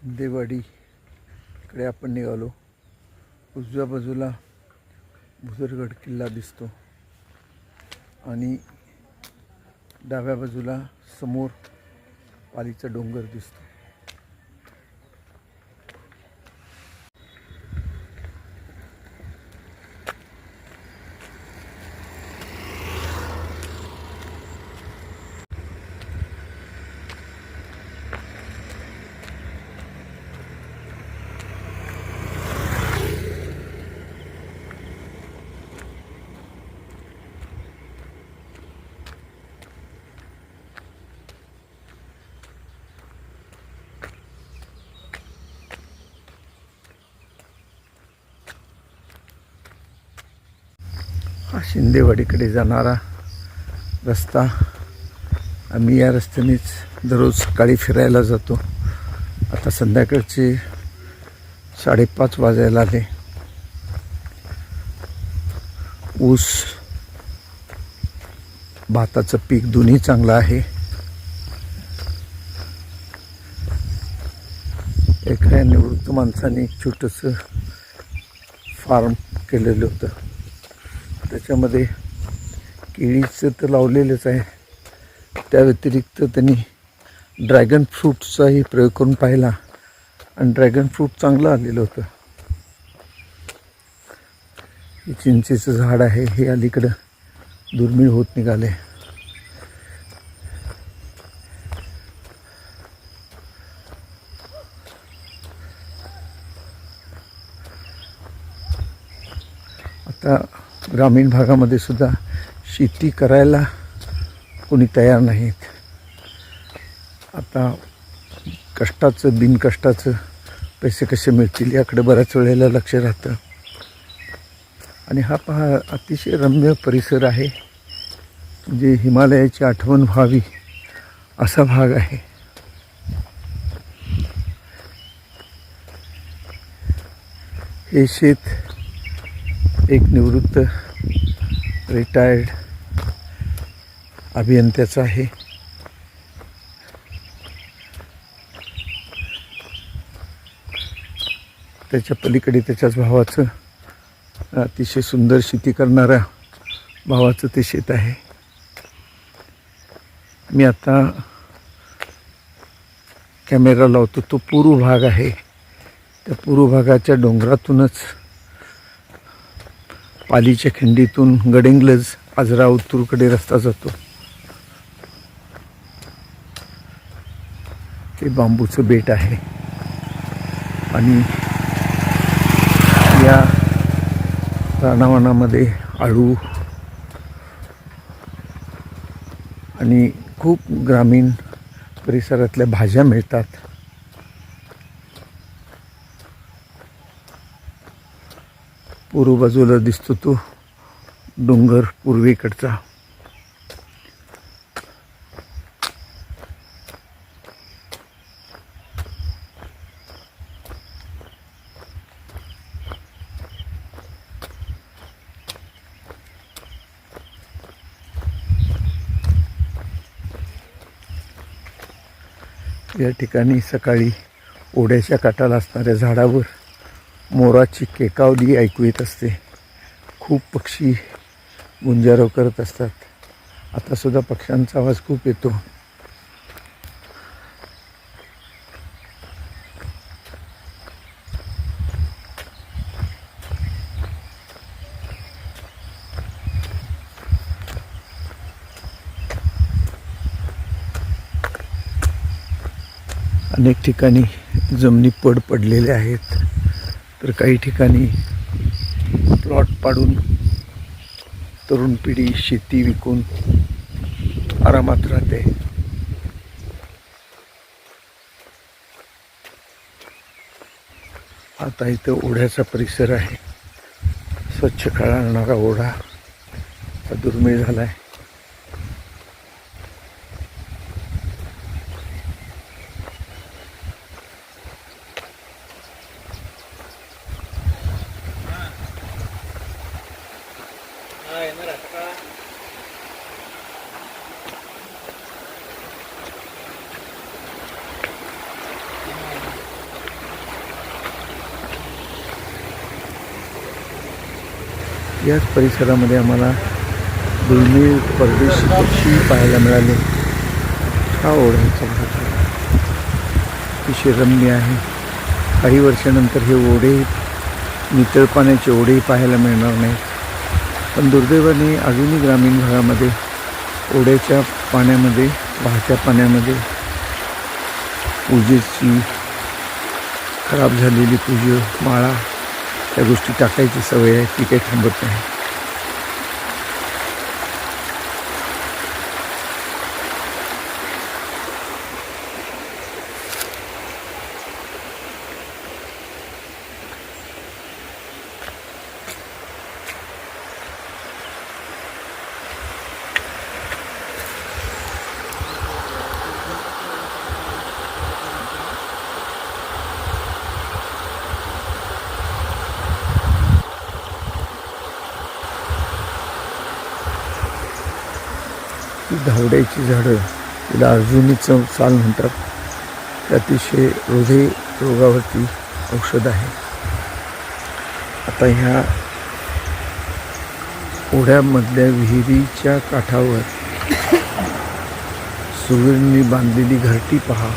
शिंदेवाडी इकडे आपण निघालो. उजव्या बाजूला भुजरगड किल्ला दिसतो आणि डाव्या बाजूला समोर पालीचा डोंगर दिसतो. हा शिंदेवाडीकडे जाणारा रस्ता. आम्ही या रस्त्यानेच दररोज सकाळी फिरायला जातो. आता संध्याकाळचे 5:30 वाजायला आले. ऊस भाताचं पीक दोन्ही चांगलं आहे. एका निवृत्त माणसाने एक छोटंसं फार्म केलेलं होतं. त्याच्यामध्ये केळीचं तर लावलेलंच आहे. त्या व्यतिरिक्त त्यांनी ड्रॅगन फ्रूटचाही प्रयोग करून पाहिला आणि ड्रॅगन फ्रूट चांगलं आलेलं होतं. हे चिंचेचं झाड आहे. हे अलीकडं दुर्मिळ होत निघाले. आता ग्रामीण भागामध्ये सुद्धा शेती करायला कोणी तयार नाहीत. आता कष्टाचं बिनकष्टाचं पैसे कसे मिळतील याकडे बऱ्याच वेळेला लक्ष राहतं. आणि हा पहा अतिशय रम्य परिसर आहे. म्हणजे हिमालयाची आठवण व्हावी असा भाग आहे. हे शेत एक निवृत्त रिटायर्ड अभियंत्याचं आहे. त्याच्या पलीकडे त्याच्याच भावाचं अतिशय सुंदर शेती करणाऱ्या भावाचं ते शेत आहे. मी आता कॅमेरा लावतो. तो पूर्व भाग आहे. त्या पूर्व भागाच्या डोंगरातूनच पालीच्या खिंडीतून गडिंग्लज आजरा उत्तूरकडे रस्ता जातो. ते बांबूचं बेट आहे आणि या रानावनामध्ये आळू आणि खूप ग्रामीण परिसरातल्या भाज्या मिळतात. पूर्व बाजूला दिसतो तो डोंगर पूर्वेकडचा. या ठिकाणी सकाळी ओढ्याच्या काठाला असणाऱ्या झाडावर मोराची केकावली ऐकू येत असते. खूप पक्षी गुंजारव करत असतात. आता सुद्धा पक्ष्यांचा आवाज खूप येतो. अनेक ठिकाणी जमिनी पड पडलेले आहेत, तर काही ठिकाणी प्लॉट पाडून तरुण पिढी शेती विकून आरामात राहते. आता इथं ओढ्याचा परिसर आहे. स्वच्छ खळणारा ओढा दुर्मिळ झाला आहे. याच परिसरामध्ये आम्हाला दुर्मिळ परदेशी पक्षी पाहायला मिळाले. हा ओढ्याचा भाग अतिशय रम्य आहे. काही वर्षानंतर हे ओढे नितळ पाण्याचे ओढेही पाहायला मिळणार नाहीत. पण दुर्दैवाने अजूनही ग्रामीण भागामध्ये ओढ्याच्या पाण्यामध्ये, वाहत्या पाण्यामध्ये पूजेची खराब झालेली पूजा माळा त्या गोष्टी टाकायची सवय आहे, ती काही थांबत नाही. ही धावड्याची झाडं, तिला अर्जुनीचं साल म्हणतात. ते अतिशय हृदय रोगावरती औषध आहे. आता ह्या ओढ्यामधल्या विहिरीच्या काठावर सुगीरनी बांधलेली घरटी पहा.